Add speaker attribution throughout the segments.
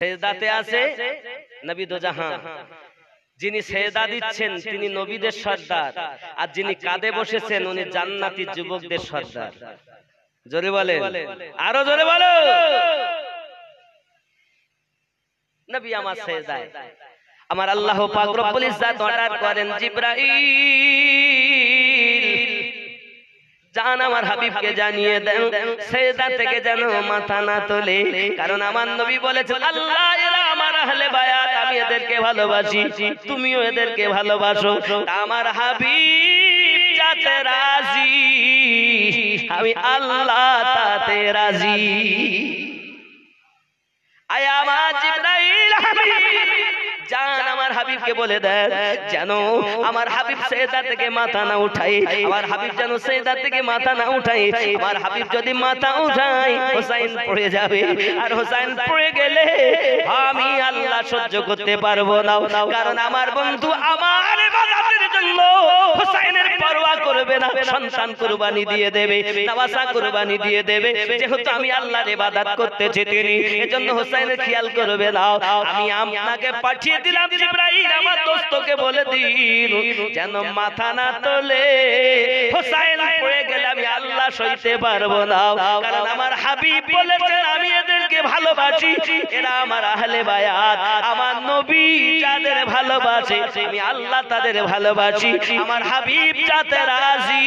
Speaker 1: সেজদাতে আছে নবী দো জাহান। যিনি সেজদা দিচ্ছেন তিনি নবীদের সর্দার, আর যিনি কাঁধে বসেছেন উনি জান্নাতি যুবকদের সর্দার। জোরে বলেন, আরো জোরে বলো। নবী আমার সেজদায়, আমার আল্লাহ পাক রব্বুল ইজ্জত অর্ডার করেন, জিবরাইল জান আমার হাবিবকে জানিয়ে দেন সেজদা থেকে যেন মাথা না তোলে, কারণ আমার নবী বলেছেন, আল্লাহ এরা আমার আহলে বায়াত, আমি এদেরকে ভালোবাসি, তুমিও এদেরকে ভালোবাসো, আমার হাবিব যাতে রাজি আমি আল্লাহ তাতে রাজি। আয় আমার জিবরাইল হাবিব জান আমার হাবিবকে বলে দেন যেন আমার হাবিব সেজদা থেকে মাথা না উঠাই, আমার হাবিব যেন সেজদা থেকে মাথা না উঠাই। আমার হাবিব যদি মাথা উঠায় হোসাইন পড়ে যাবে, আর হোসাইন পড়ে গেলে আমি আল্লাহ সহ্য করতে পারবো না, কারণ আমার বন্ধু আমার ইবাদতের জন্য হোসাইনের পরোয়া করবে না, সন্তান কুরবানি দিয়ে দেবে, নওয়াসা কুরবানি দিয়ে দেবে, যেহেতু আমি আল্লাহর ইবাদত করতেছি তিনি, এজন্য হোসাইনের খেয়াল করবে না। আমি আপনাকে পাঠিয়ে দিলাম জিবরাইল আমার দোস্তকে বলে দিন যেন মাথা না তোলে, হোসাইন পড়ে গেলে আমি আল্লাহ সইতে পারবো না, কারণ আমার হাবিব বলেছেন আমি এদেরকে ভালোবাসি, এরা আমার আহলে বায়াত, আমার নবী যাদের ভালোবাসে আমি আল্লাহ তাদের ভালোবাসি, আমার হাবিব যাতে রাজি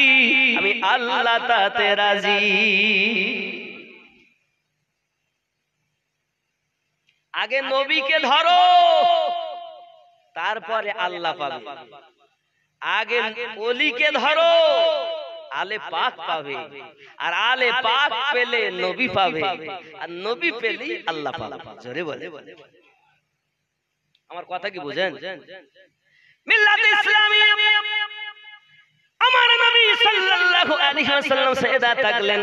Speaker 1: আমি আল্লাহ তাতে রাজি। আগে নবীকে ধরো তারপরে আল্লাহ পাবে, আগে ওলিকে ধরো আলে পাক পাবে, আর আলে পাক পেলে নবী পাবে, আর নবী পেলে আল্লাহ পাবে। জোরে বলে, আমার কথা কি বুঝেন? মিল্লাত ইসলামিয়া আমার নবী সাল্লাল্লাহু আলাইহি ওয়াসাল্লাম সেজদা থাকলেন,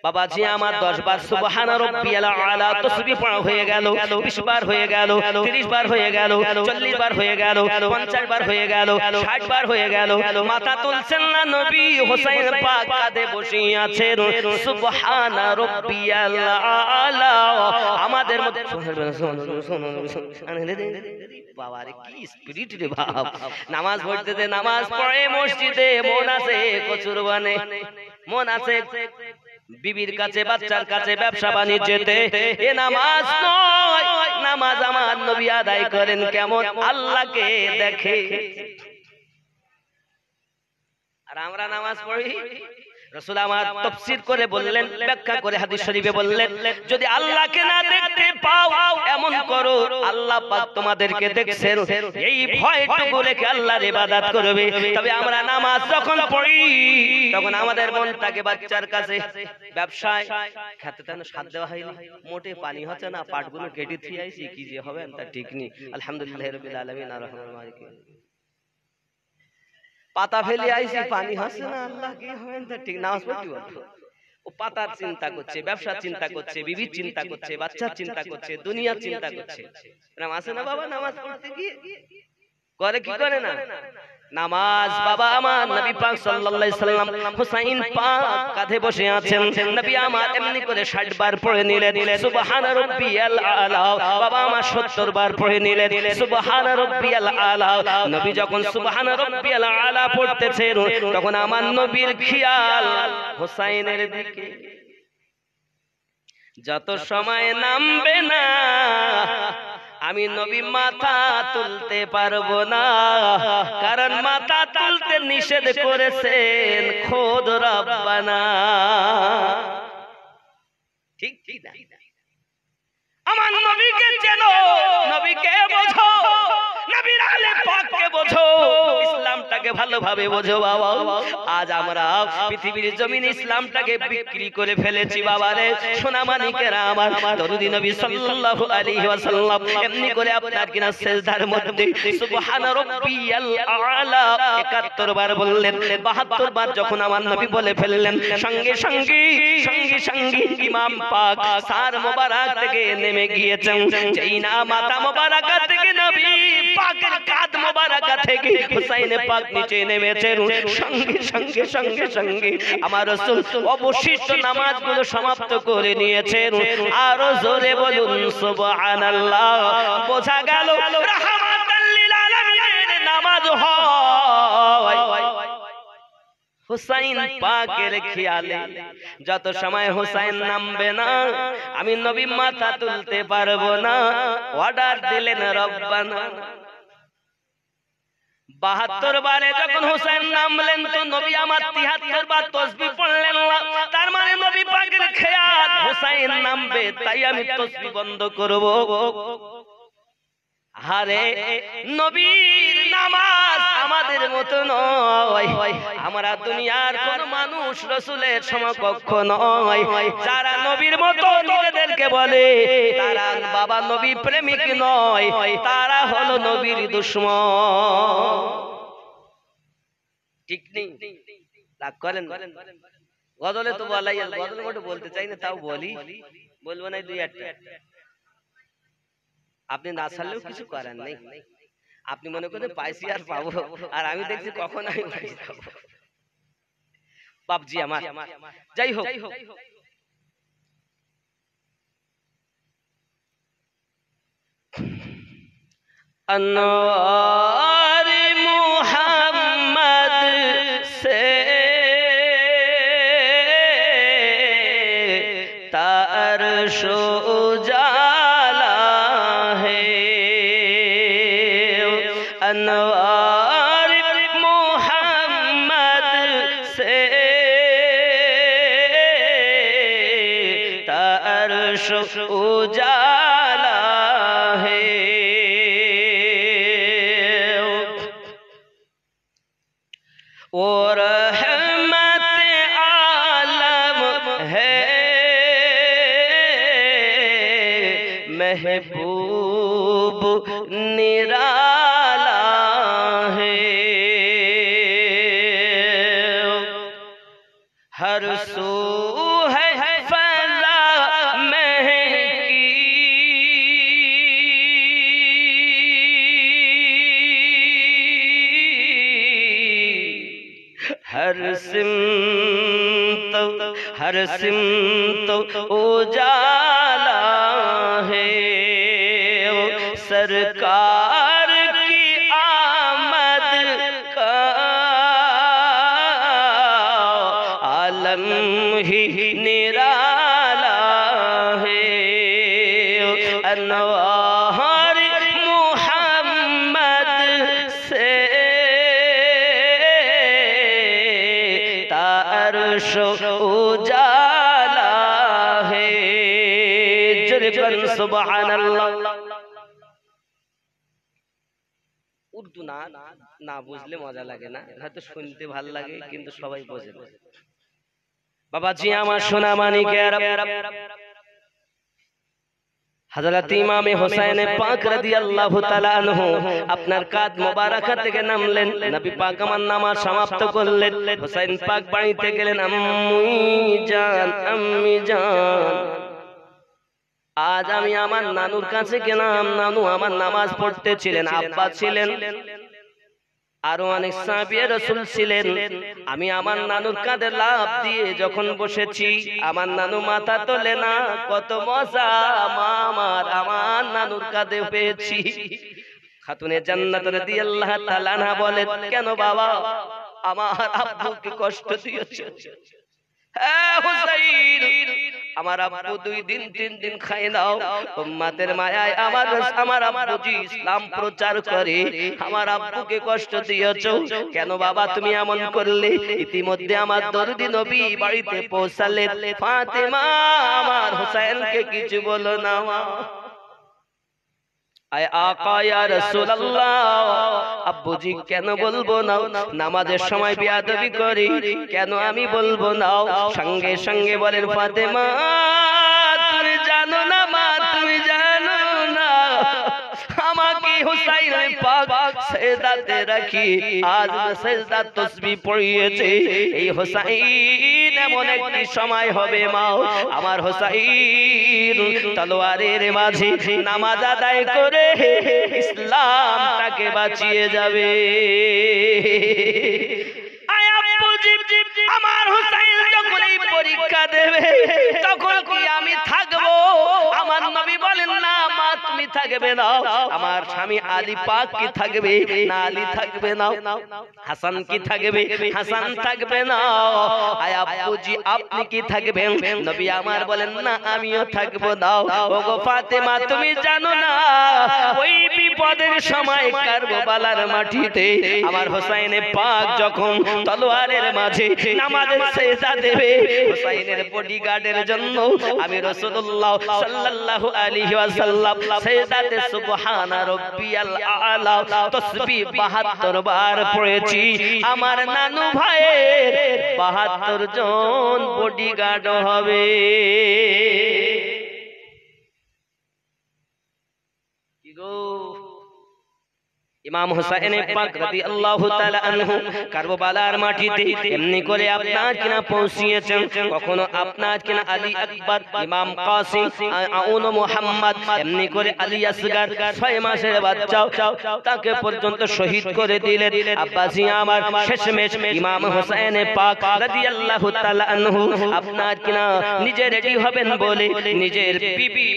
Speaker 1: বাবাজি আমার 10 বার সুবহানা রাব্বিয়াল আলা তাসবিহ পড়া হয়ে গেল, 20 বার হয়ে গেল, 30 বার হয়ে গেল, 40 বার হয়ে গেল, 50 বার হয়ে গেল, 60 বার হয়ে গেল, মাথা তুলছেন না নবী, হোসেন পাক কাঁধে বসে আছেন, সুবহানা রাব্বিয়াল আলা। আমাদের মধ্যে বাবারে কি স্পিরিট রে বাপ, নামাজ পড়তে নামাজ পড়ে মসজিদে, মন আছে কচুরবানে, মন আছে বিবির কাছে, বাচ্চার কাছে, ব্যবসা বাণিজ্যতে, এ নামাজ নয়। নামাজ আমার নবী আদায় করেন কেমন, আল্লাহকে দেখে। আর আমরা নামাজ পড়ি, রাসূল আমার তাফসীর করে বললেন, ব্যাখ্যা করে হাদিস শরীফে বললেন, যদি আল্লাহকে না দেখতে পাও এমন করো আল্লাহ পাক তোমাদেরকে দেখছেন, এই ভয়টুকু রেখে আল্লাহর ইবাদত করবে। তবে আমরা নামাজ যখন পড়ি তখন আমাদের মন থাকে বাচ্চার কাছে, ব্যবসায়, খেতে তেন সাথ দেওয়া হয়নি, মোটে পানি হচ্ছে না, পাটগুলো কেটে থুই আইছি, কি যে হবে তা ঠিক নেই। আলহামদুলিল্লাহ রাব্বিল আলামিন আর রহমানির মালিক, পাতা ফেলে আইছি পানি হচ্ছে না, আল্লাহ কি হবে তা ঠিক। নামাজ পড়তে বলতো ও পাতার চিন্তা করছে, ব্যবসার চিন্তা করছে, বিবির চিন্তা করছে, বাচ্চার চিন্তা করছে, দুনিয়ার চিন্তা করছে। নামাজ না বাবা, নামাজ পড়তে গিয়ে করে কি করে না নামাজ। বাবা আমার নবী পাক সাল্লাল্লাহু আলাইহি সাল্লাম হুসাইন পাক কাঁধে বসে আছেন, নবী আমার এমনি করে 60 বার পড়ে নিলেন সুবহান রাব্বিয়াল আলা। বাবা আমার 70 বার পড়ে নিলেন সুবহান রাব্বিয়াল আলা। নবী যখন সুবহান রাব্বিয়াল আলা পড়তেছেন তখন আমার নবীর খেয়াল হুসাইনের দিকে। যত সময় নামবে না আমি নবী মাথা তুলতে পারবো না, কারণ মাথা তুলতে নিষেধ করেছেন খোদ রব্বানা। ঠিক ঠিক না? আমার নবীকে চেনো, নবীকে বোঝো, নবীর আলে পাককে বোঝো, ইসলামটাকে ভালোভাবে বোঝো বাবা। আজ আমরা পৃথিবীর জমিনে ইসলামটাকে বিক্রি করে ফেলেছি বাবারে। সোনামানিকেরা আমার, দরুদি নবী সাল্লাল্লাহু আলাইহি ওয়াসাল্লাম এমনি করে আপনার কিনা সিজদার মধ্যে সুবহান রাব্বিয়াল আলা 71 বার বললেন। 72 বার যখন আমার নবী বলে ফেললেন, সঙ্গে সঙ্গে ইমাম পাক সার মোবারক থেকে নেমে গিয়েছেন, যেই না মাথা মোবারক থেকে নবী পাকের কাঁধ মোবারকা থেকে হুসাইন পাক নিচে নেমেছেন সঙ্গে সঙ্গে সঙ্গে সঙ্গে আমার রাসূল অবশিষ্ট নামাজগুলো সমাপ্ত করে নিয়েছেন আরো জোরে বলুন সুবহানাল্লাহ বোঝা গেল রাহমাতাল লিল আলামিনের নামাজ হয় হুসাইন পাকের খেয়ালে যত সময় হুসাইন নামবে না আমি নবী মাথা তুলতে পারবো না অর্ডার দিলেন রব্বানা 72 বারে যখন হুসাইন নামলেন তো নবী আমার 73 বার তাসবিহ পড়লেন তার মানে নবী পাকের খেয়াল হুসাইন নামবে তাই আমি তাসবিহ বন্ধ করব আরে নবীর নামাজ আমাদের মতো নয় আমরা দুনিয়ার কোন মানুষ রাসূলের সমকক্ষ নয় যারা নবীর মতো নিজেদেরকে বলে তারা বাবা নবী প্রেমিক নয় তারা হলো নবীর দুশমন ঠিক নেই রাগ করেন গজলে তো বলাই গজলে মোটে বলতে চাই না তাও বলবো না দুই একটা আপনি না ছাড়লেও কিছু করার নেই আপনি মনে করেন পাইছি আর পাবো আর আমি দেখছি কখন আমি পাইছি বাপজি আমার যাই হোক আনোয়ার মুহাম্মদ সে তারশ अनवार मोहम्मद से तारश उजाला है और रहमत आलम है महबूब निरा हर सू है फला महकी हर सिमत उजाला है सरकार की आमद का आलम ही निराला है अनवार मुहम्मद से तारश उजाला है जरबन सुबहानल्लाह उर्दू ना बुझले मजा लागे ना হয়তো শুনতে ভালো লাগে কিন্তু সবাই বোঝে না বাবাজি আমার সোনা মানিকের হযরত ইমাম হুসাইন পাক রাদিয়াল্লাহু তাআলা আনহু আপনার কাঁধ মোবারকা থেকে নামলেন নবী পাক আমার নামাজ সমাপ্ত করলেন হুসাইন পাক বাড়িতে গেলেন আম্মি জান আজ আমি আমার নানুর কাছে গেলাম নানু আমার নামাজ পড়তেছিলেন আব্বা ছিলেন আরো অনেক সাহাবী রাসূল ছিলেন আমি আমার নানুর কাঁধে লাফ দিয়ে যখন বসেছি আমার নানু মাথা তোলে না কত মজা আমার নানুর কাঁধে পেয়েছি খাতুনে জান্নাত রাদিয়াল্লাহু তাআলা আনহা বলেন কেন বাবা আমার আব্বুকে কষ্ট দিয়েছো হ্যাঁ হুসাইন আমার আব্বু 2 দিন 3 দিন খায় নাও উম্মতের মায়ায় আমার আব্বুজি ইসলাম প্রচার করে আমার আব্বুকে কষ্ট দিয়েছো কেন বাবা তুমি এমন করলে ইতিমধ্যে আমার দরদি নবী বাড়িতে পৌঁছালেন ফাতেমা আমার হুসাইনকে কিছু বলো না আয় আকা ইয়া রাসূলুল্লাহ আব্বুজি কেন বলবো না নামাজের সময় বিয়াদবি করি কেন আমি বলবো না সঙ্গে সঙ্গে বলেন ফাতেমা তুমি জানো না মা তুমি জানো না আমাকে হুসাইন পাক সেজদাতে রাখি আজ সেজদা তাসবিহ পড়িয়েছে এই হোসাইন এমন একটি সময় হবে মা আমার হোসাইন তলোয়ারের মাঝে নামাজ আদায় করে ইসলামটাকে বাঁচিয়ে যাবে আমার হোসাইন যখন এই পরীক্ষা দেবে তখন কি আমি থাকবো আমার নবী বলেন না মা তুমি থাকবে না আমার স্বামী আলী পাক কি থাকবে না আলী থাকবে না হাসান কি থাকবে হাসান থাকবে না আয় আব্বুজি আপনি কি থাকবেন নবী আমার বলেন না আমিও থাকবো না ওগো ফাতেমা তুমি জানো না ওই বিপদের সময় কারবালার মাটিতে আমার হোসাইনে পাক যখন তলোয়ারের মাঝে নামাজের সেজদা দেবে হোসাইনের বডিগার্ডের জন্য আমি রাসূলুল্লাহ সাল্লাল্লাহু আলাইহি ওয়াসাল্লাম সেজদাতে সুবহানা রাব্বিয়াল আলা তাসবিহ 72 বার পড়েছি আমার নানু ভাইয়ের 72 জন বডিগার্ড হবে কি গো ইমাম হুসাইন পাক রাদিয়াল্লাহু তাআলা আনহু কারবালার মাটিতে এমনি করে আপনার কিনা পৌঁছিয়েছেন কখনো আপনার কিনা আলী আকবর ইমাম কাসিম আউন মুহাম্মদ এমনি করে আলী আসগর 6 মাসের বাচ্চা তাকে পর্যন্ত শহীদ করে দিলেন আব্বাসি আমার শেষমেশ ইমাম হুসাইন পাক রাদিয়াল্লাহু তাআলা আনহু আপনার কিনা নিজে রেডি হবেন বলে নিজের বিবি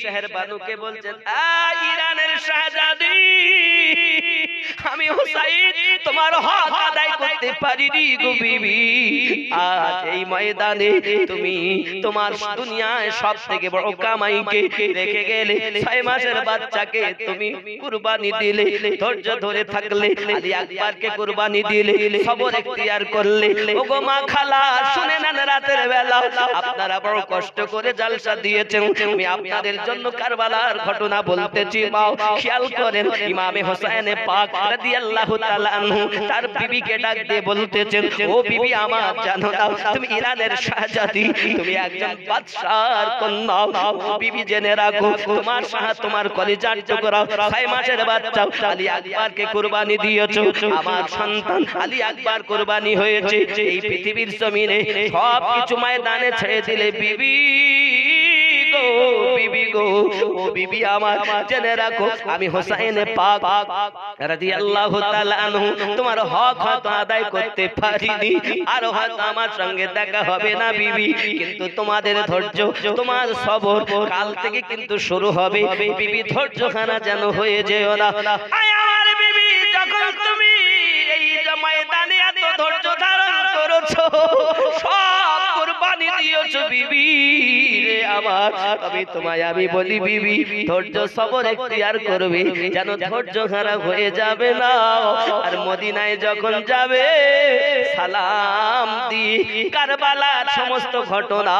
Speaker 1: শাহরবানুকে বলছেন ইরানের শাহজাদি আমি হোসাইন তোমার হক আদায় করতে পারিনি গো বিবি আজ এই ময়দানে তুমি তোমার দুনিয়ায় সবথেকে বড় কামাইকে রেখে গেলে 6 মাসের বাচ্চাকে তুমি কুরবানি দিলে ধৈর্য ধরে থাকলে আলী আকবরকে কুরবানি দিলে সবর ইখতিয়ার করলে ওগো মা খালা শুনে নেন রাতের বেলা আপনারা বড় কষ্ট করে জালসা দিয়েছেন আমি আপনাদের জন্য কারবালার ঘটনা বলতেছি মা খেয়াল করেন ইমামে হোসেন পাক রাদিয়াল্লাহু তাআলা আনহু তার বিবিকে ডাক দিয়ে বলতেছেন ও বিবি আমার জানো না তুমি ইরানের শাহজাদি তুমি একজন বাদশার কন্যা ও বিবি জেনে রাখো তোমার শাহ তোমার কলিজার টুকরা 6 মাসের বাচ্চা আলী আকবরকে কুরবানি দিয়েছো আমার সন্তান আলী আকবর কুরবানি হয়েছে এই পৃথিবীর জমিনে সব কিছু ময়দানে ছেড়ে দিলে বিবি বিবি গো ও বিবি আমার জেনে রাখো আমি হোসেন পাক রাদিয়াল্লাহু তাআলা আনহু তোমার হক হয়তো আদায় করতে পারিনি আর হয়তো আমার সঙ্গে দেখা হবে না বিবি কিন্তু তোমাদের ধৈর্য তোমার সবর কাল থেকে কিন্তু শুরু হবে বিবি ধৈর্যখানা যেন হয়ে যেও না আয় আমার বিবি যখন তুমি এই ময়দানে এত ধৈর্য ধারণ করেছো সব কুরবানি দিয়েছো বিবি রে আমার আমি তোমায় আমি বলি বিবি ধৈর্য সবর ইখতিয়ার করবে যেন ধৈর্য খারাপ হয়ে যাবে না আর মদিনায় যখন যাবে সালাম দিয়ে কারবালার সমস্ত ঘটনা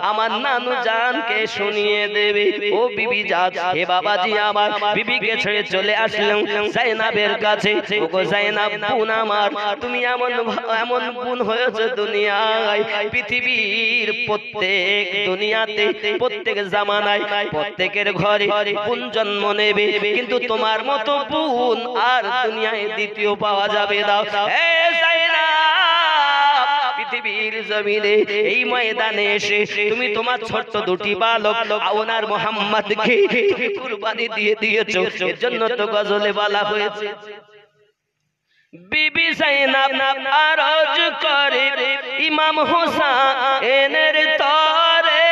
Speaker 1: আমার নানু জানকে শুনিয়ে দেবে ও বিবি জান হে বাবাজি আমার বিবিকে ছেড়ে চলে আসলাম জাইনাবের কাছে ওগো জাইনাব বোন আমার তুমি এমন বোন হয়েছে দুনিয়ায় পৃথিবীর প্রত্যেক দুনিয়াতে প্রত্যেক জামানায় প্রত্যেকের ঘরে বোন জন্ম নেবে কিন্তু তোমার মতো বোন আর দুনিয়ায় দ্বিতীয় পাওয়া যাবে না হে জাইনাব পৃথিবীর জমিনে এই ময়দানে এসে তুমি তোমার ছোট্ট দুটি বালক আউন আর মুহাম্মদকে তুমি কুরবানি দিয়ে দিয়েছো এর জন্য তো গজলে বলা হয়েছে বিবি জাইনাব আরজ করে ইমাম হোসেনের তরে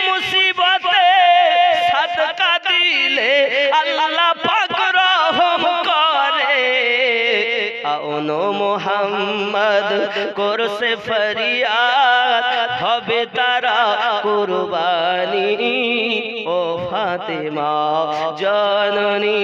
Speaker 1: মুসিবতে সাদকা দিলে আল্লাহ পাক রহম করে আউন মুহাম্মদ করছে ফরিয়াদ হবে তারা কুরবানি ও ফাতেমা জননী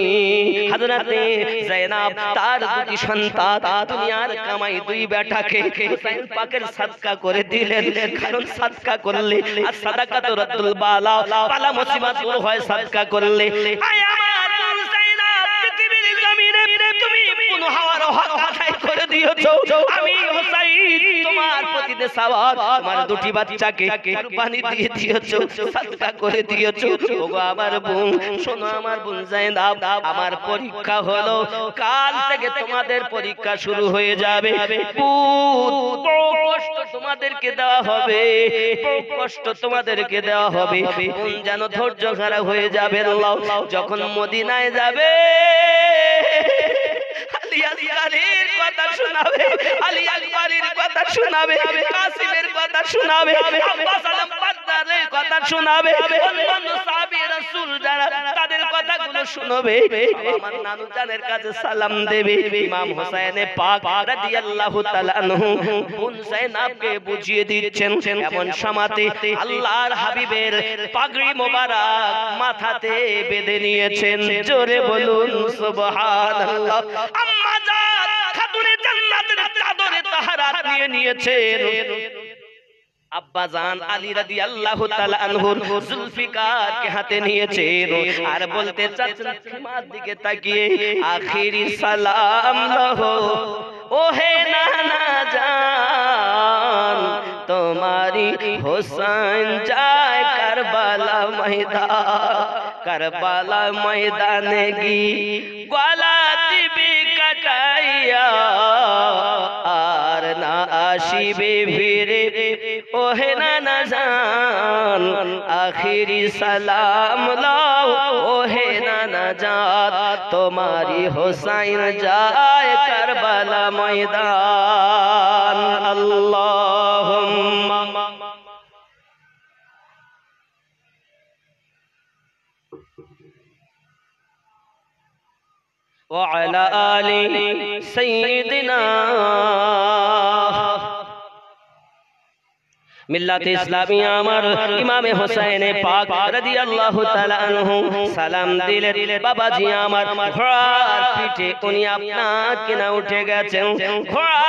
Speaker 1: হযরতে যায়েনাব তার দুটি সন্তান দুনিয়ার কামাই দুই বেটাকে হুসাইন পাকের সাদকা করে দিলেন কারণ সাদকা করলে আর সাদাকাতু রাদ্দুল বালা বালা মুসিবত দূর হয় সাদকা করলে আয় আমার যায়েনাব পৃথিবীর জমিনে তুমি কোন হাওয়ার হক আদায় করে দিয়েছো আমি হুসাইন তোমার প্রতিতে সওয়াব, তোমার দুটি বাচ্চাকে কুরবানি দিয়ে দিয়েছো, সাদকা করে দিয়েছো। ওগো আমার বোন শোনো, আমার বোন যায়েনাব, আমার পরীক্ষা হলো, কাল থেকে তোমাদের পরীক্ষা শুরু হয়ে যাবে। বড় কষ্ট তোমাদেরকে দেওয়া হবে, বড় কষ্ট তোমাদেরকে দেওয়া হবে। বোন যেন ধৈর্য হারা হয়ে যাবে। আল্লাহ যখন মদিনায় যাবে, আলী আসগারের কথা শোনাবে, আলী আকবরের কথা শোনাবে, কাসিমের কথা শোনাবে, আব্বাস আলম বাদদারের কথা শোনাবে, অন্যান্য সাহাবী রাসূল যারা তাদের কথাগুলো শুনবে। আমার নানু জানের কাছে সালাম দেবে। ইমাম হোসেন পাক রাদিয়াল্লাহু তাআলা আনহু বোন যায়েনাবকে বুঝিয়ে দিচ্ছেন। এমন সময়তে আল্লাহর হাবিবের পাগড়ি মোবারক মাথাতে বেঁধে নিয়েছেন। জোরে বলুন সুবহানাল্লাহ। আম্মা জান খাতুনে জান্নাতের চাদরে তাহারাত নিয়ে নিয়েছেন। আব্বা জান আলী রাদিয়াল্লাহু তাআলা আনহুর জুলফিকার কে হাতে নিয়েছেন আর বলতে চাচ্ছেন সীমার দিকে তাকিয়ে, আখিরি সালাম লহো ও হে নানা জান, তোমারি হোসেন যায় কারবালা ময়দান, কারবালা ময়দানে গি গলা দিবি কাটাইয়া, আর না আসিবে ফিরে ও হে নানা জান, আখিরি সালাম লাও ও হে নানা জান, তোমারি হোসেন যায় কারবালা ময়দান। আল্লাহুম্মা ওয়া আলা আলি সাইয়্যিদিনা মিল্লাতে ইসলামিয়া আমার ইমামে হোসেন পাক রাদিয়াল্লাহু তাআলা আনহু সালাম দিলেন। বাবাজি আমার ঘোড়ার পিঠে উনি আপনার কিনা উঠে গেছেন। ঘোড়া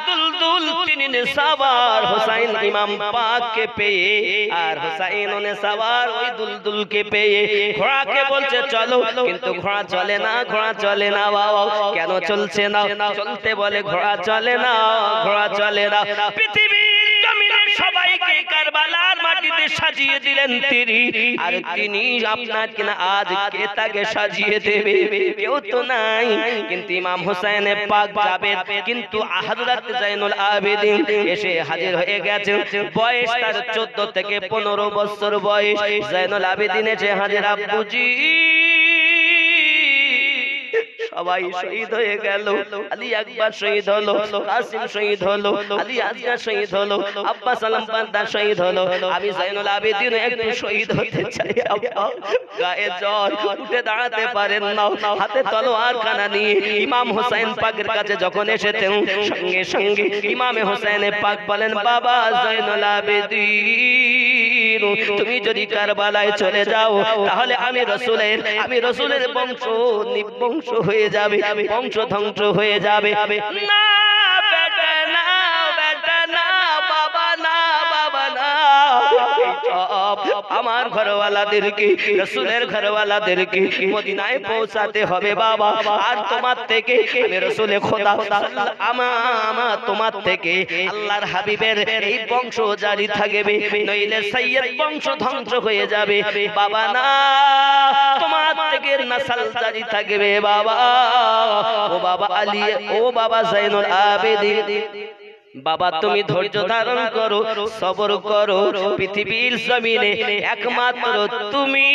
Speaker 1: দুলদুল তিনি সওয়ার হোসেন ইমাম পাক কে পেয়ে, আর হোসেন ওনে সওয়ার ওই দুলদুল কে পেয়ে ঘোড়াকে বলছে চলো, কিন্তু ঘোড়া চলে না, ঘোড়া চলে না। বাবা কেন চলছে না? চলতে বলে ঘোড়া চলে না, ঘোড়া চলে না। পৃথিবীর জমিনে সবাইকে কারবালার মাটিতে সাজিয়ে দিলেন তিনি, আর তিনি আপনার কিনা আজ কে তাকে সাজিয়ে দেবে? কেউ তো নাই। কিন্তু ইমাম হোসেন পাক যাবে, কিন্তু হযরত জাইনুল আবেদিন এসে হাজির হয়ে গেছেন। বয়স তার 14 থেকে 15 বছর বয়স। জাইনুল আবেদিন এসে হাজির। আব্বুজি সবাই শহীদ হয়ে গেল। আলী আকবর শহীদ হলো, কাসিম শহীদ হলো, আলী আসগার শহীদ হলো, আব্বাস আলম বাদদার শহীদ হলো। আমি জাইনুল আবেদিন একটু শহীদ হতে চাই। গায়ে জ্বর, উঠে দাঁড়াতে পারেন না, হাতে তলোয়ার খানা নিয়ে ইমাম হোসেন পাকের কাছে যখন এসেছেন, সঙ্গে সঙ্গে ইমামে হোসেন পাক বলেন, বাবা জাইনুল আবেদিন, তুমি যদি কারবালায় চলে যাও তাহলে আমি রসুলের বংশ নিবংশ হয়ে যাবে, বংশ ধ্বংস হয়ে যাবে। না বেটা না, বেটা না, বাবা না, বাবা না। আমার ঘরওয়ালাদেরকে, রসুলের ঘরওয়ালাদেরকে মদিনায় পৌঁছাতে হবে বাবা। আর তোমার থেকে আমি রসুলে খোদা, আমার তোমার থেকে আল্লাহর হাবিবের এই বংশ জারি থাকবে, নইলে সাইয়্যিদ বংশ ধ্বংস হয়ে যাবে। বাবা না, তোমার থেকে নসল জারি থাকবে বাবা। ও বাবা আলী, ও বাবা জাইনুল আবেদিন, বাবা তুমি ধৈর্য ধারণ করো, সবর করো। পৃথিবীর জমিনে একমাত্র তুমি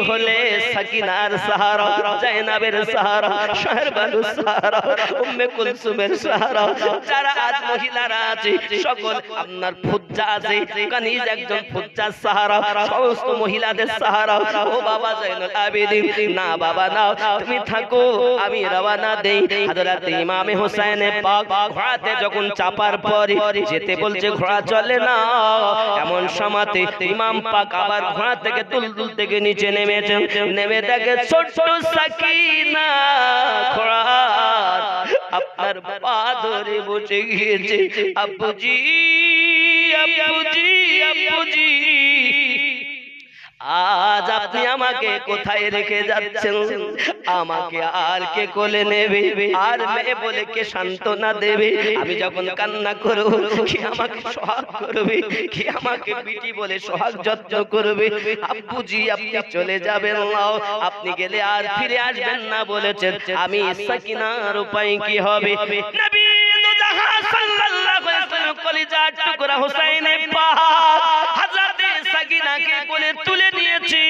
Speaker 1: হলে সাকিনার সাহারা, জাইনাবের সাহারা, শাহরবানুর সাহারা, উম্মে কুলসুমের সাহারা। যারা আজ মহিলারা আছে সকল আপনার ফুজ্জা আছে, কানিজ একজন ফুজ্জার সাহারা, সমস্ত মহিলাদের সাহারা। ও বাবা জাইনুল আবেদিন, না বাবা না, তুমি থাকো, আমি রওনা দেই। হযরত ইমামে হোসেন পাক ঘোড়াতে যখন চাপার পরে যেতে বলছে, ঘোড়া চলে না। এমন সময়তে ইমাম পাক আবার ঘোড়া থেকে দুলদুল থেকে নিচে নেমেছেন। নেমে দেখে ছোট্ট সাকিনা ঘোড়ার আপনার পা ধরে বসে গিয়েছে। আব্বুজি, আব্বুজি, আব্বুজি, আজ আপনি আমাকে কোথায় রেখে যাচ্ছেন? আমাকে আর কে কোলে নেবে, আর মেয়ে বলে কে সান্ত্বনা দেবে? আমি যখন কান্না করব কে আমাকে সোহাগ করবে, কে আমাকে বিটি বলে সোহাগ যত্ন করবে? আব্বুজি আপনি চলে যাবেন না, আপনি গেলে আর ফিরে আসবেন না বলেছেন। আমি সাকিনার উপায় কি হবে? নবী দো জাহান সাল্লাল্লাহু আলাইহি ওয়াসাল্লাম কলিজার টুকরা হুসাইনের পাহাড় হযরত সাকিনাকে কোলে তুলে নিয়েছে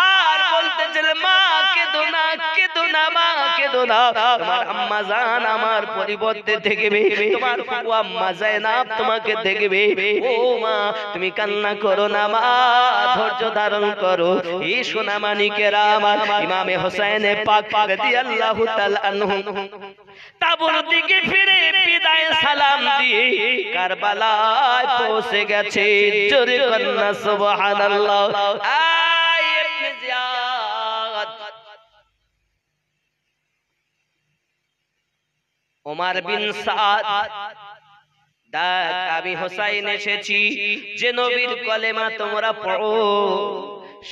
Speaker 1: আর বলতেছিল, মা কেঁদো না, কেঁদো না মা, কেঁদো না। তোমার আম্মা জান আমার পরিবর্তে দেখবে, তোমার ফুফু আম্মা জায়নাব তোমাকে দেখবে। ও মা তুমি কান্না করো না মা, ধৈর্য ধারণ করো। এই সোনা মানিকেরা আমার ইমামে হোসেন পাক রাদিয়াল্লাহু তাআলা আনহু তাবুর দিকে ফিরে বিদায় সালাম দিয়ে কারবালায় পৌঁছে গেছে। জোরে কন্না সুবহানাল্লাহ। আয় ইবনে জিয়াদ, ওমর বিন সাদ, দেখ আমি হোসাইন এসেছি, যে নবীর কলেমা তোমরা পড়ো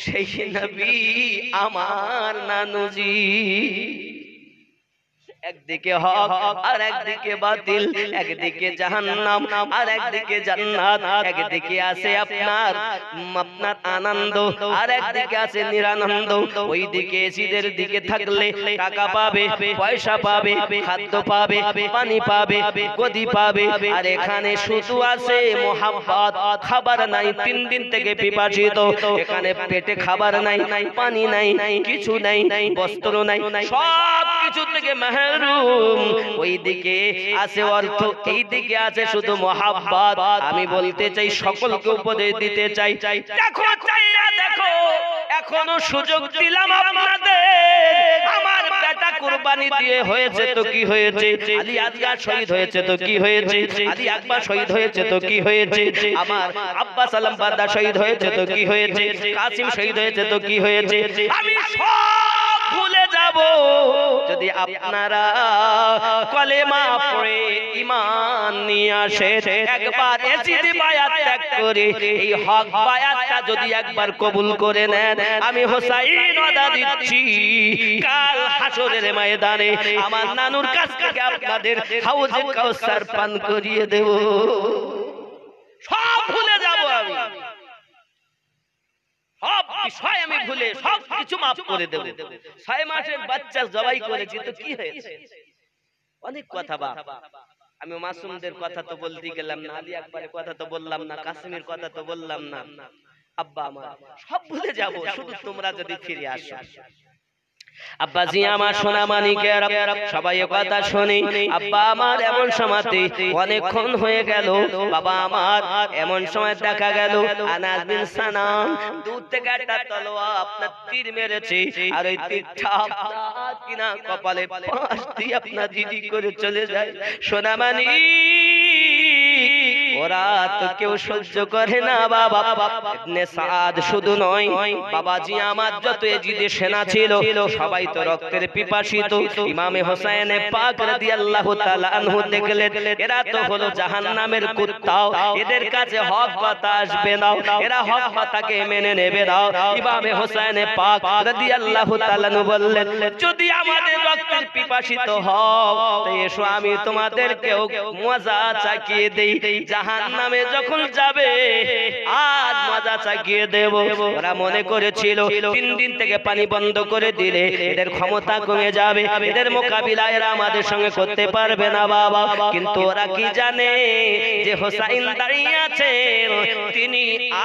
Speaker 1: সেই নবী আমার নানুজি। একদিকে হক আর একদিকে বাতিল, একদিকে জাহান্নাম আর একদিকে জান্নাত, একদিকে আছে আপনার আনন্দ আর একদিকে আছে নিরানন্দ। ওই দিকে এসিদের দিকে থাকলে টাকা পাবে, পয়সা পাবে, খাদ্য পাবে, পানি পাবে, গদি পাবে, আর এখানে শুধু আছে মোহাব্বত। খাবার নাই, 3 দিন থেকে পিপাসিত, এখানে পেটে খাবার নাই, পানি নাই, কিছু নাই, বস্ত্র নাই, সব কিছু থেকে মেহের। ওই দিকে আছে অর্থ, এই দিকে আছে শুধু মোহাব্বত। আমি বলতে চাই, সকলকে উপদেশ দিতে চাই, দেখো চাইয়া দেখো, এখনো সুযোগ দিলাম আপনাদের। আমার বেটা কুরবানি দিয়ে হয়েছে তো কি হয়েছে, আলী আসগার শহীদ হয়েছে তো কি হয়েছে, আলী আকবর শহীদ হয়েছে তো কি হয়েছে, আমার আব্বাস আলম বাদশা শহীদ হয়েছে তো কি হয়েছে, কাসিম শহীদ হয়েছে তো কি হয়েছে। আমি সব ভুলে যাব যদি আপনারা কলেমা পড়ে ঈমান নিয়ে আসেন। একবার এজিদ বায়াত ত্যাগ করে এই হক বায়াতটা যদি একবার কবুল করে নেন, আমি হোসাইন ওয়াদা দিচ্ছি কাল হাসরের ময়দানে আমার নানুর কাছ থেকে আপনাদের হাউজে কাউসার পান করিয়ে দেব। সব ভুলে যাব আমি, সব বিষয় আমি ভুলে সব কিছু মাফ করে দেব। 6 মাসের বাচ্চা জবাই করেছি তো কি হয়েছে? অনেক কথা বাপ, আমি মাসুমদের কথা তো বলতে গেলাম না, আলী আকবরের কথা তো বললাম না, কাসিমের কথা তো বললাম না। আব্বা আমার সব ভুলে যাব শুধু তোমরা যদি ফিরে আসো। আব্বাজি আমার সোনা মানিকের সবাই কথা শুনি। আব্বা আমার এমন সময়তে অনেকক্ষণ হয়ে গেল, বাবা আমার এমন সময় দেখা গেল আনাস বিন সানাম দূর থেকে একটা তলোয়ার আপনার তীর মেরেছে, আর ওই তীরটা আপনার কিনা কপালে ফাঁস দিয়ে আপনার দিদি করে চলে যায়। সোনা মানিক ওরা তো কেউ সহ্য করে না বাবা। ইবনে সাদ শুধু নয়, বাবাজি আমার যত এজিদের সেনা ছিল সবাই তো রক্তের পিপাসিত। ইমামে হোসেন পাক রাদিয়াল্লাহু তাআলা আনহু দেখলেন এরা তো হলো জাহান্নামের কুত্তা, এদের কাছে হক কথা আসবে না, এরা হক কথাকে মেনে নেবে না। ইমামে হোসেন পাক রাদিয়াল্লাহু তাআলা আনহু বললেন, যদি আমাদের রক্তের পিপাসিত হও তো এসো আমি তোমাদেরকেও মজা চাকিয়ে দেই, জাহান্নামে যখন যাবে আজ মজা চাকিয়ে দেব। ওরা মনে করেছিল 3 দিন থেকে পানি বন্ধ করে দিলে এদের ক্ষমতা কমে যাবে, এদের মোকাবিলা এরা আমাদের সঙ্গে করতে পারবে না বাবা। কিন্তু ওরা কি জানে যে হোসাইন দাঁড়িয়ে আছে, তিনি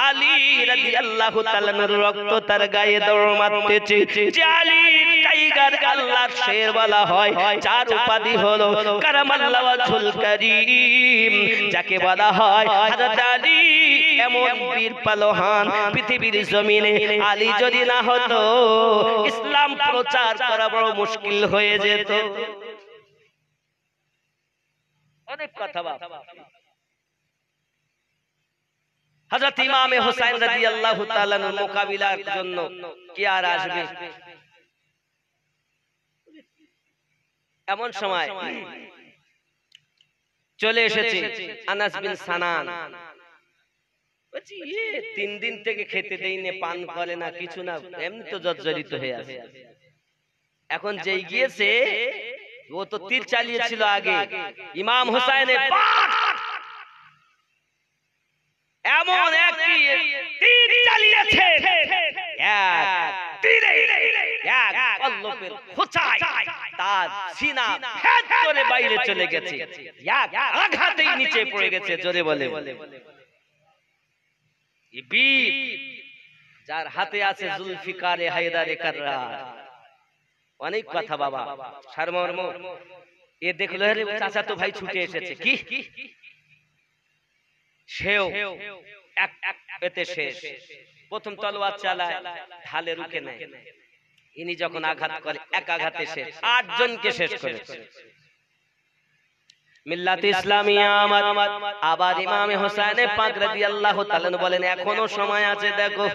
Speaker 1: আলী রাদিয়াল্লাহু তাআলার রক্ত তার গায়ে দৌড় মারতেছে। যে আলী টাইগার আল্লাহর শের বলা হয়, যার উপাধি হলো কারামাল্লাহু ওয়াজহুল কারীম, যাকে বলা হয় হযরত আলী এমন বীর পালোহান পৃথিবীর জমিনে আলী যদি না হতো ইসলাম প্রচার করা বড় মুশকিল হয়ে যেত। অনেক কথা বাবা। হযরত ইমামে হোসেন রাদিয়াল্লাহু তাআলা এর মোকাবিলার জন্য কি আর আসবে? এমন সময় চলে এসেছে আনাস বিন সানান। বলছি 3 দিন থেকে খেতে দেই না, পান করে না, কিছু না, এমনি তো জর্জরিত হয়ে আছে। এখন যেই গিয়েছে ও তো তীর চালিয়েছিল আগে, ইমাম হুসাইনের এমন একটি তীর চালিয়েছে, এক তীরে এক পল্লবের খোঁচায় তার সিনা ভেদ করে বাইরে চলে গেছে, এক আঘাতেই নিচে পড়ে গেছে। জোরে বলে এই বীর যার হাতে আছে জুলফিকারে হায়দারে কাররার। অনেক কথা বাবা, সারমর্ম এ দেখলো রে চাচা তো ভাই ছুটে এসেছে, কি সেও এক এতে শেষ। প্রথম তলোয়ার চালায়, ঢালে রুখে নেয়, ইনি যখন আঘাত করে এক আঘাতে শেষ, 8 জনকে শেষ করেছে। মিল্লাত ইসলামিয়া আমার আবার ইমামে হোসেন পাক রাদিয়াল্লাহু তাআলা বলেন এখনো সময় আছে। দেখো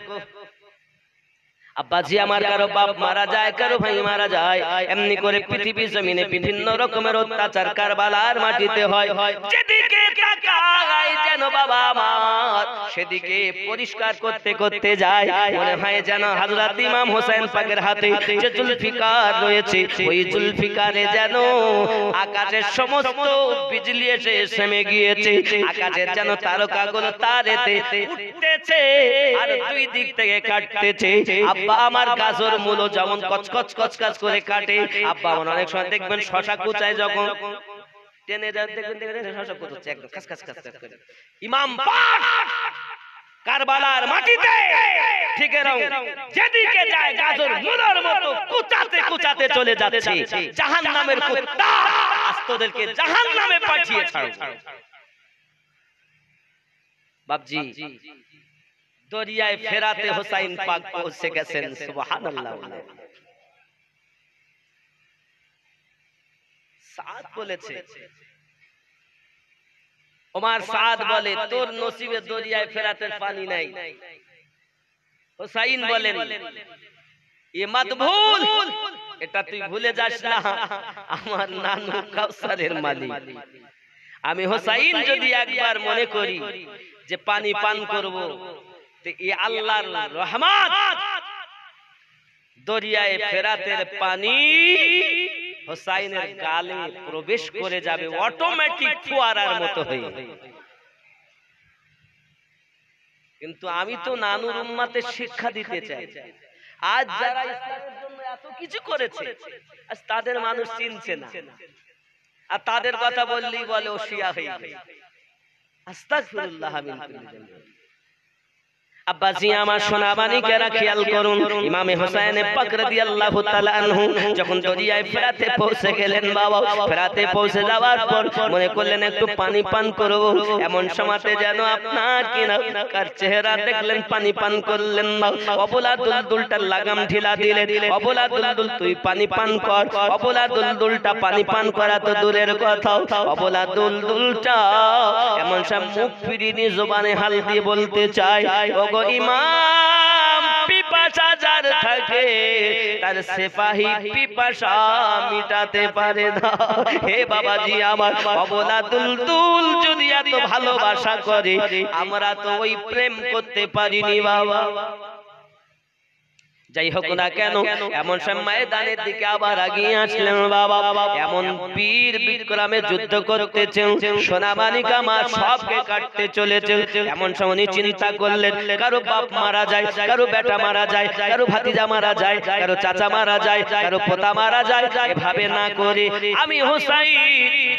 Speaker 1: আব্বাজি আমার কারো বাপ মারা যায়, কারো ভাই মারা যায়, এমনি করে পৃথিবী জমিনে বিভিন্ন রকমের অত্যাচার কারবালার মাটিতে হয়। যেদিকে তাকাই যেন বাবা আমার সেদিকে পরিষ্কার করতে করতে যায়, মনে হয় যেন হযরত ইমাম হোসেন পাকের হাতে যে জুলফিকার রয়েছে ওই জুলফিকারে যেন আকাশের সমস্ত বিজলি এসে থেমে গিয়েছে, আকাশের যেন তারকাগুলো তারেতে উঠতেছে আর দুই দিক থেকে কাটতেছে। আব্বা আমার গাজর মূলো যেমন কচকচ কচকচ করে কাটে, আব্বা আমার অনেক সময় দেখবেন শশা কুচায় যখন টেনে যান দেখবেন শশা কুচাচ্ছে একদম খাস খাস খাস করে। ইমাম পাক কারবালার মাটিতে ঠিক এরকম যেদিকে যায় গাজর মূলোর মতো কুচাতে কুচাতে চলে যাচ্ছে। জাহান্নামের কুত্তা আস্তদেরকে জাহান্নামে পাঠিয়ে ছাড়ো। বাপজি দরিয়ায় ফেরাতে হুসাইন পাক পৌঁছে গেছেন, সুবহানাল্লাহ। সাদ বলেছে, ওমর সাদ বলে তোর নসিবে দরিয়ায় ফেরাতে পানি নাই। হুসাইন বলেন এ মত ভুল, এটা তুই ভুলে যাস না, আমার নানু কাউসারের মালিক। আমি হুসাইন যদি একবার মনে করি যে পানি পান করব, এই আল্লাহর রহমত দরিয়ায় ফেরাতের পানি হুসাইনের গালে প্রবেশ করে যাবে অটোমেটিক ফোয়ারার মতো হয়ে। কিন্তু আমি তো নানুর উম্মতের শিক্ষা দিতে চাই। আজ যারা ইসলামের জন্য এত কিছু করেছে আজ তাদের মানুষ চিনছে না, আর তাদের কথা বললেই বলে ও শিয়া হয়ে গেছে। আস্তাগফিরুল্লাহ মিন কুল্লি যামব। আব্বাজি আমার সোনাবানিকেরা খেয়াল করুন, ইমামে হোসেন পাক রাদিয়াল্লাহু তাআলা আনহু যখন দরিয়ায় ফেরাতে পৌঁছে গেলেন, বাবা ফেরাতে পৌঁছে যাওয়ার পর মনে করলেন একটু পানি পান করব। এমন সময়তে যেন আপনার কিনা কার চেহারা দেখলেন, পানি পান করলেন না। অবলা দুলদুলটার লাগাম ঢিলা দিলেন, অবলা দুলদুল তুই পানি পান কর। অবলা দুলদুলটা পানি পান করা তো দূরের কথা, অবলা দুলদুলটা এমন সব মুখ ফিরিয়ে জবানে হাল দিয়ে বলতে চায়, ইমাম পিপাসা যার থাকে তার সিপাহী পিপাসা মিটাতে পারে না। হে বাবাজি আমার, অবলা দুলদুল যদি এত ভালোবাসা করে আমরা তো ওই প্রেম করতে পারিনি বাবা। যাই হোক না কেন এমন সময় ময়দানের দিকে আবার এগিয়ে আসলেন বাবা। এমন বীর বিক্রমে যুদ্ধ করতেছেন, সোনামানিকা মা সবকে কাটতে চলেছেন। এমন সময় চিন্তা করলেন কারো বাপ মারা যায়, কারো বেটা মারা যায়, কারো ভাতিজা মারা যায়, কারো চাচা মারা যায়, কারো পোতা মারা যায়। এভাবে না করে আমি হুসাইন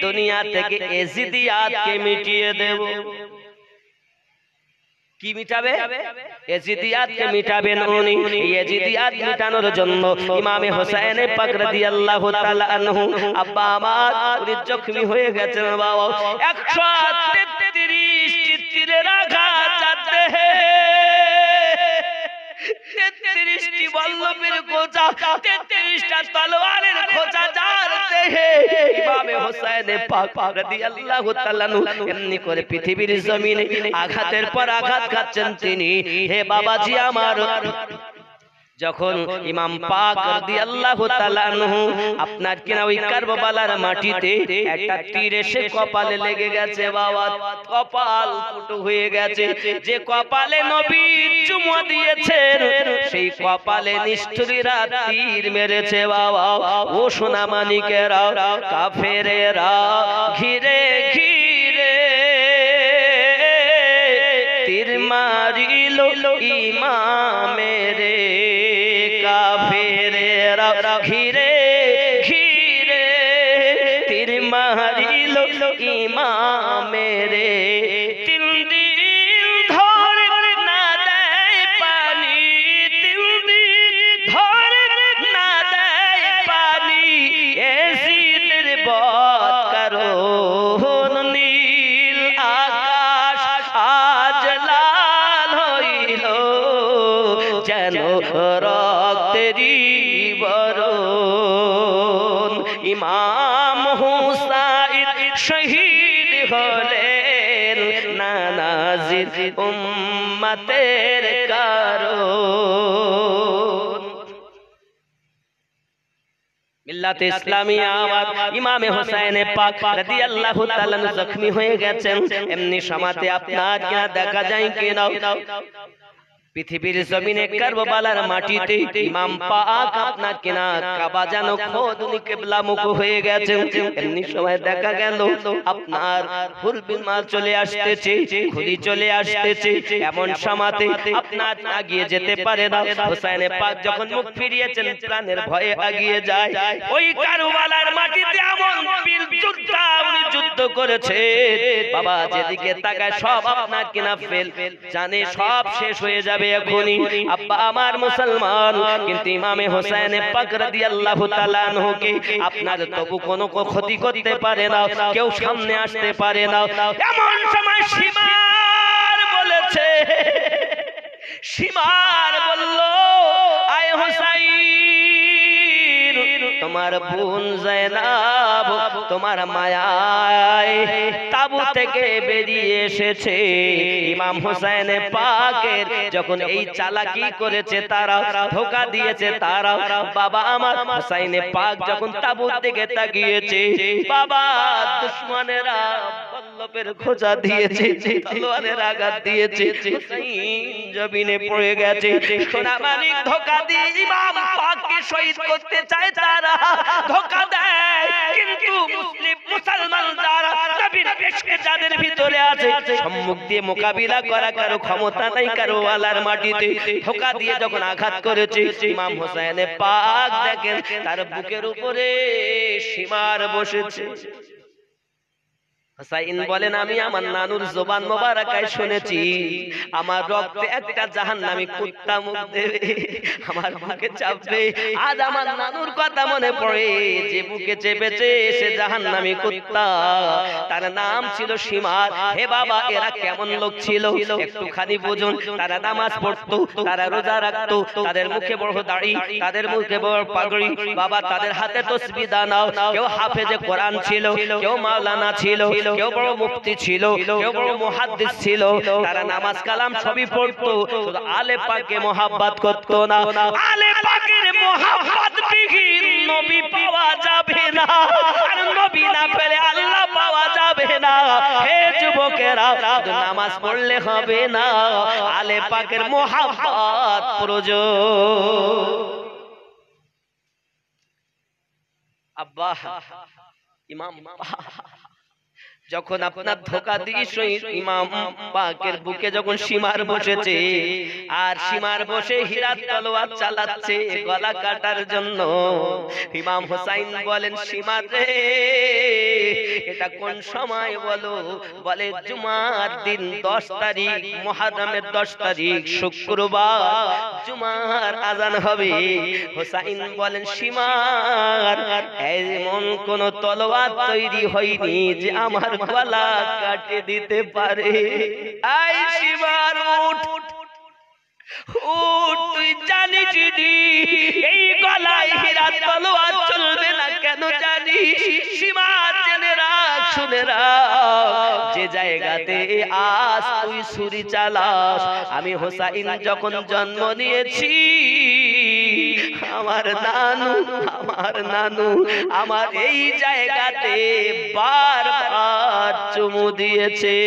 Speaker 1: দুনিয়া থেকে এজিদিয়াতকে মিটিয়ে দেব। কি মিটাবে? এজিদিয়াতকে মিটাবেন উনি। এজিদিয়াত মিটানোর জন্য ইমামে হোসেন পাক রাদিয়াল্লাহু তাআলা আনহু আব্বা আমার উনি জখমি হয়ে গেছেন বাবা। 133 তীরের আঘাত যাতে 33টি বল্লমের খোঁচা, 33টা তলোয়ারের খোঁচা যার দেহে ইমামে হোসেন পাক রাদিয়াল্লাহু তাআলা এমনি করে পৃথিবীর জমিনে আঘাতের পর আঘাত খাচ্ছেন তিনি। হে বাবাজি আমার, যখন ইমাম পাক রাদিয়াল্লাহু তাআলা আনহু আপনার কিনা ওই কারবালার মাটিতে একটা তীর এসে কপালে লেগে গেছে বাবা, কপাল ফুটো হয়ে গেছে। যে কপালে নবী চুমো দিয়েছেন সেই কপালে নিষ্ঠুরীরা তীর মেরেছে বাবা। ও সোনা মানিকেরা, কাফেরেরা ঘিরে ঘিরে তীর মারিল ইমামের, কাফেরেরা ঘিরে ঘিরে তীর মারিল ইমামের। তিন দিন ধরে না দেয় পানি, তিন দিন ধরে না দেয় পানি, এসিদের বদ কারণ নীল আকাশ আজ লাল হইল যেন রক্তেরই বরণ। ইমাম হুসাইন শহীদ হলেন নানাজির উম্মতের কারণ। মিল্লাতে ইসলামিয়া ইমামে হোসেন পাক রাদিয়াল্লাহু তাআলা জখমি হয়ে গেছেন। এমনি সমাতে আপনার কি দেখা যায় কিনা পৃথিবীর জমিনে কারবালার মাটিতে ইমাম পাক আপনার কিনা কাবা যেন খোদনি কিবলা মুখ হয়ে গেছে। এমনি সময় দেখা গেল আপনার হুলবিল মাল চলে আসতেছে, খুলি চলে আসতেছে। এমন সমাতে আপনার আগিয়ে যেতে পারে না। হোসেন পাক যখন মুখ ফিরিয়েছেন প্রাণের ভয়ে আগিয়ে যায়। ওই কারবালার মাটিতে এমন বীর যোদ্ধা উনি যুদ্ধ করেছে বাবা, যেদিকে তাকায় সব আপনার কিনা ফেল জানে সব শেষ হয়ে যাবে এখনই। আব্বা আমার মুসলমান, কিন্তু ইমামে হোসেন পাক রাদিয়াল্লাহু তাআলা আনহুকে আপনার তবু কোনো ক্ষতি করতে পারে না, কেউ সামনে আসতে পারে না। এমন সময় সীমার বলেছে, সীমার বলল আয় হোসেন, তোমার বোন যায়নাব তোমার মায়ায় তাবু থেকে বেরিয়ে এসেছে। ইমাম হোসেন পাকের যখন এই চালাকি করেছে তারা, ধোঁকা দিয়েছে তারা, বাবা আমার হোসেন পাক যখন তাবুর দিকে তাকিয়েছে বাবা দুশমনেরা পল্লবের খোঁজা দিয়েছে, তলোয়ারের আঘাত দিয়েছে, হোসেন জমিনে পড়ে গেছে। সোনা মানিক ধোঁকা দিয়ে ইমাম পাককে শহীদ করতে চায় তারা, ধোঁকা দেয়। কিন্তু মুসলিম মুসলমান যারা নবীর পেশে যাদের ভিতরে আছে সম্মুখ দিয়ে মোকাবিলা করা কারো ক্ষমতা নাই কারবালার মাটিতে। ধোঁকা দিয়ে যখন আঘাত করেছে ইমাম হোসেন পাক দেখেন তার বুকের উপরে সীমার বসেছে। হোসেন বলেন আমি আমার নানুর জবান মোবারকায় শুনেছি আমার রক্তে একটা জাহান্নামী কুত্তা মুখ দেবে, আমার বুকে চাপবে। আজ আমার নানুর কথা মনে পড়ে, যে বুকে চেপেছে সে জাহান্নামী কুত্তা, তার নাম ছিল সীমার। হে বাবা এরা কেমন লোক ছিল একটুখানি বুঝুন। তারা নামাজ পড়তো, তারা রোজা রাখতো, তাদের মুখে বড় দাড়ি, তাদের মুখে বড় পাগড়ি, বাবা তাদের হাতে তসবিহ দানাও। কেউ হাফেজে কোরআন ছিল, কেউ মাওলানা ছিল, কেউ বড় মুফতি ছিল, কেউ বড় মুহাদ্দিস ছিল। তারা নামাজ কালাম সবই পড়তো, শুধু আলে পাকে মোহাব্বত করতো না। আলে পাকের মোহাব্বত বিহীন নবী পাওয়া যাবে না, আর নবী না পেলে আল্লাহ পাওয়া যাবে না। হে যুবকেরা, নামাজ পড়লে হবে না, আলে পাকের মোহাব্বত প্রয়োজন। আব্বা ইমাম যখন আপনার ধোঁকা দিয়ে ইমাম পাকের বুকে যখন সীমার বসেছে, আর সীমার বসে হীরার তলোয়ার চালাচ্ছে গলা কাটার জন্য, ইমাম হোসেন বলেন সীমা রে এটা কোন সময় বলো? বলে জুমার দিন 10 তারিখ মুহররমের 10 তারিখ শুক্রবার জুমার আজান হবে। হোসেন বলেন সীমার এমন কোন তলোয়ার তৈরি হয়নি যে আমার গলা কাটে দিতে পারে। আই সীমার উঠ উঠ, তুই জানিস এই গলায় হীরা তলোয়ার চলবে না কেন জানিস? সীমা জেনে রাখ, শুনে রাখ, যে জায়গাতে আজ তুই ছুরি চালাস আমি হোসেন যখন জন্ম নিয়েছি আমার নানু আমার এই জায়গাতে বারবার চুমু দিয়েছে।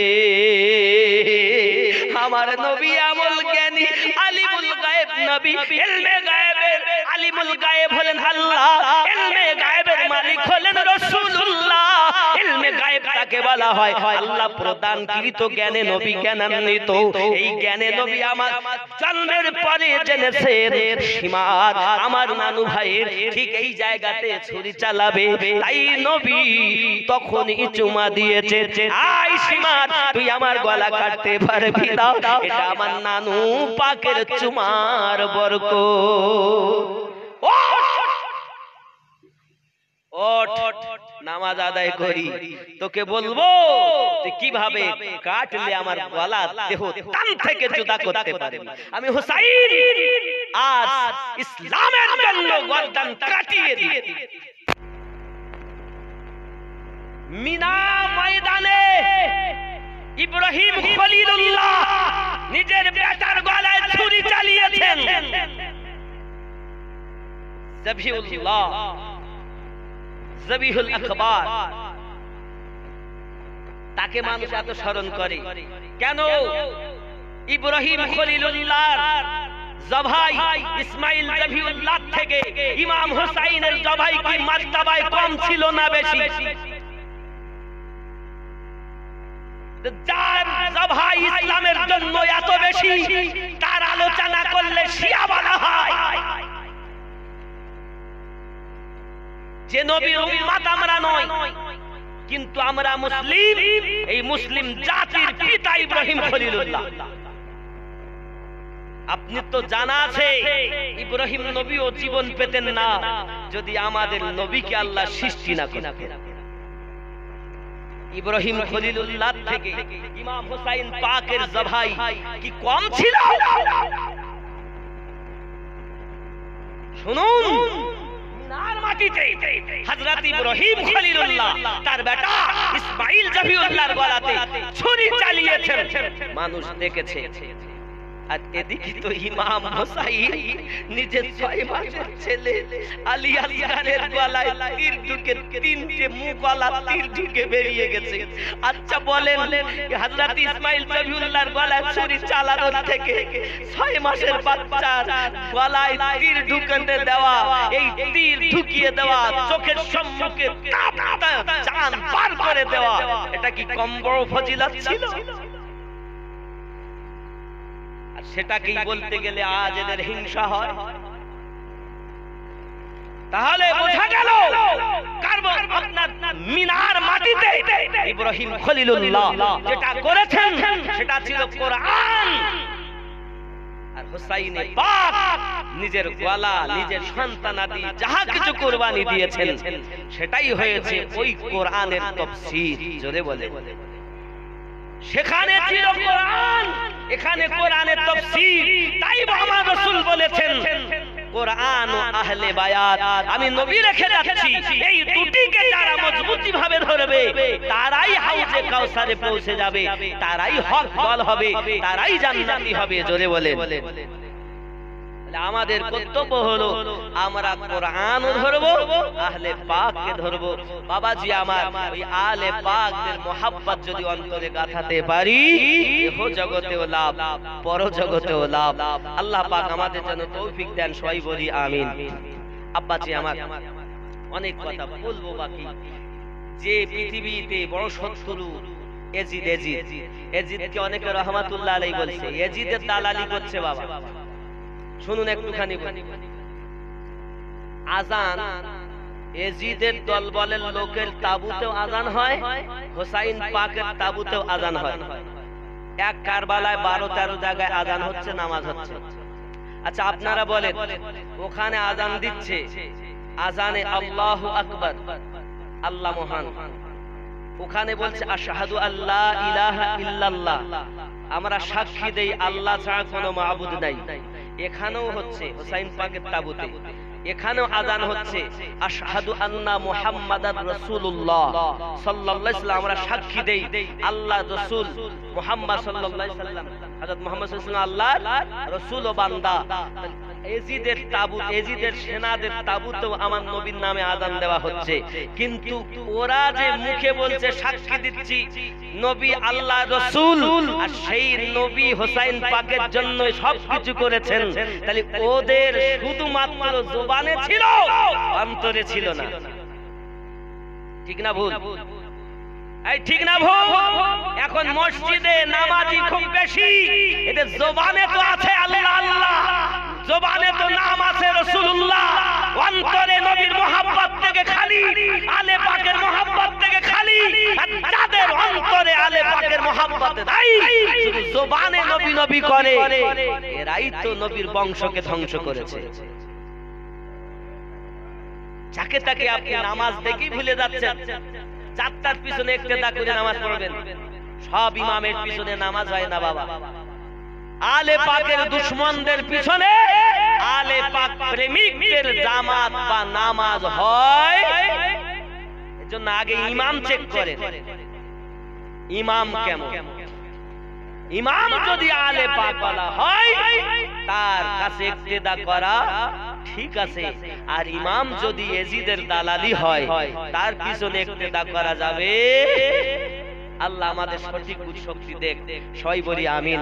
Speaker 1: আমার নবী আমল জ্ঞানী আলিমুল গায়েব নবী, ইলমে গায়েবের আলিমুল গায়েব হলেন আল্লাহ, ইলমে গায়েবের মালিক হলেন রাসূলুল্লাহ। ইলমে গায়েব তাকে বলা হয় আল্লাহ প্রদানকৃত জ্ঞানে নবী জ্ঞানান্বিত। এই জ্ঞানে নবী আমার জন্মের পরে জেনেছেন সীমার আমার নানু ভাইয়ের ঠিক এই জায়গাতে ছুরি চালাবে, তাই নবী তখনই চুমা দিয়েছে। আই সীমার তুই আমার গলা কাটতে পারবি না, এটা আমার নানু পাকের চুমার বরকত। ওঠ নামাজ আদায় করি, তোকে বলবো তুই কিভাবে কাটলে আমার গলা দেহ কান থেকে জুদা করতে পারবি। আমি হুসাইন আজ ইসলামের জন্য গর্দান কাটিয়ে দিয়েছি। মিনা ময়দানে ইব্রাহিম খলিলুল্লাহ নিজের বেটার গলায় ছুরি চালিয়েছেন। জবিহুল্লাহ জবিহুল আকবার, তাকে মানুষ এত স্মরণ করে কেন? ইব্রাহিম খলিলুল্লাহর জবাই ইসমাইল জবিহুল্লাহ থেকে ইমাম হুসাইনের জবাই কি মার্তবায় কম ছিল না বেশি? যার জবাই ইসলামের জন্য এত বেশি, তার আলোচনা করলে শিয়া বলা হয়। যে নবীর উম্মত আমরা নয়, কিন্তু আমরা মুসলিম, এই মুসলিম জাতির পিতা ইব্রাহিম খলিলুল্লাহ। আপনি তো জানা আছে ইব্রাহিম নবীও জীবন পেতেন না যদি আমাদের নবীকে আল্লাহ সৃষ্টি না করতেন। ইব্রাহিম খলিলুল্লাহ থেকে ইমাম হুসাইন পাকের জবাই কি কম ছিল? শুনুন, মিনার মাটিতে হযরত ইব্রাহিম খলিলুল্লাহ তার বেটা ইসমাইল জবিউল্লাহর গলাতে ছুরি চালিয়েছেন, মানুষ দেখেছে। আর এদিকে তো ইমাম হুসাইন নিজের 6 মাসের ছেলে আলী আসগারের গলায় তীর ঢুকে 3টে মুগলা তীর ঢুকে বেরিয়ে গেছে। আচ্ছা বলেন, হযরত ইসমাইল জবিউল্লাহর গলায় ছুরি চালানোর থেকে 6 মাসের বাচ্চার গলায় তীর ঢুকাতে দেওয়া, এই তীর ঢুকিয়ে দেওয়া, চোখের সম্মুখে জান পার করে দেওয়া, এটা কি কম বড় ফজিলত ছিল? সেটাকেই বলতে গেলে আজ এদের হিংসা হয়। তাহলে বোঝা গেল আপনার মিনার মাটিতে ইব্রাহিম খলিলুল্লাহ যেটা করেছেন সেটা ছিল কোরআন। আর হুসাইনে পাক নিজের গলা, নিজের সন্তানাদি যাহা কিছু কুরবানি দিয়েছেন সেটাই হয়েছে ওই কোরআনের তাফসীর। জোরে বলে, সেখানে ছিল কোরআন, এখানে কোরআনের তাফসীর। তাই মুহাম্মদ রাসূল বলেছেন কোরআন ও আহলে বায়াত, আমি নবী রেখে যাচ্ছি, এই দুটিকে যারা মজবুতি ভাবে ধরবে তারাই হাউজে কাউসারে পৌঁছে যাবে, তারাই হক দল হবে, তারাই জান্নাতি হবে। জোরে বলেন। আমাদের কর্তব্য হলো আমরা কোরআনও ধরবো, আহলে পাককে ধরবো। বাবাজি আমার, ওই আহলে পাকদের মোহাব্বত যদি অন্তরে গাঁথাতে পারি, ইহ জগতেও লাভ, পর জগতেও লাভ। আল্লাহ পাক আমাদের জন্য তৌফিক দেন, সবাই বলি আমিন। আব্বাজি আমার, অনেক কথা বলবো বাকি। যে পৃথিবীতে বড় শত্রু এজিদকে অনেকে রহমাতুল্লাহ আলাইহি বলছে, এজিদের দালালি করছে। বাবা শুনুন একটুখানি, আজান এজিদের দলবলের লোকের তাবুতেও আজান হয়, হুসাইন পাকের তাবুতেও আজান হয়। এক কারবালায় 12-13 জায়গায় আজান হচ্ছে, নামাজ হচ্ছে। আচ্ছা আপনারা বলেন, ওখানে আজান দিচ্ছে, আজানে আল্লাহু আকবার, আল্লাহ মহান, ওখানে বলছে আশহাদু আল্লা ইলাহা ইল্লাল্লাহ, আমরা সাক্ষী দেই আল্লাহ ছাড়া কোনো মাবুদ নাই। এখানেও হচ্ছে হুসাইন পাকের তাবুতে, এখানেও আজান হচ্ছে আশহাদু আন্না মুহাম্মাদার রাসূলুল্লাহ সাল্লাল্লাহু আলাইহি ওয়াসাল্লাম, আমরা সাক্ষী দেই আল্লাহ রাসূল মুহাম্মদ সাল্লাল্লাহু আলাইহি ওয়াসাল্লাম, হযরত মুহাম্মদ সাল্লাল্লাহু আলাইহি ওয়াসাল্লাম আল্লাহর রাসূল ও বান্দা। এজিদের তাবুত, এজিদের সেনাদের তাবুত আমার নবীর নামে আযান দেওয়া হচ্ছে, কিন্তু ওরা যে মুখে বলছে সাক্ষী দিচ্ছি নবী আল্লাহ রাসূল, আর সেই নবী হোসাইন পাকের জন্য সবকিছু করেছেন, তাহলে ওদের শুধুমাত্র জবানে ছিল, অন্তরে ছিল না। ঠিক না ভুল? এই ঠিক না ভুল? এখন মসজিদে নামাজি খুব বেশি, এদের জবানে তো আছে আল্লাহ আল্লাহ, জবানে তো নাম আছে রাসূলুল্লাহ, অন্তরে নবীর মোহাব্বত থেকে খালি, আলে পাকের মোহাব্বত থেকে খালি। আর যাদের অন্তরে আলে পাকের মোহাব্বত নাই, শুধু জবানে নবী নবী করে, এরাই তো নবীর বংশকে ধ্বংস করেছে। যাকে তাকে আপনি নামাজ দেখেই ভুলে যাচ্ছেন, চারটার পিছনে ইক্তেদা করে নামাজ পড়বেন, সব ইমামের পিছনে নামাজ হয় না বাবা। আলে পাকের দুশমনদের পিছনে আলে পাক প্রেমিকদের জামাত বা নামাজ হয়। এজন্য আগে ইমাম চেক করেন, ইমাম কেমন। ইমাম যদি আলে পাক ওয়ালা হয় তার কাছে ইক্তেদা করা ঠিক আছে, আর ইমাম যদি এজিদের দালালি হয় তার পিছনে ইক্তেদা করা যাবে। আল্লাহ আমাদের সঠিক বুঝ শক্তি দেখ, সবাই বলি আমিন।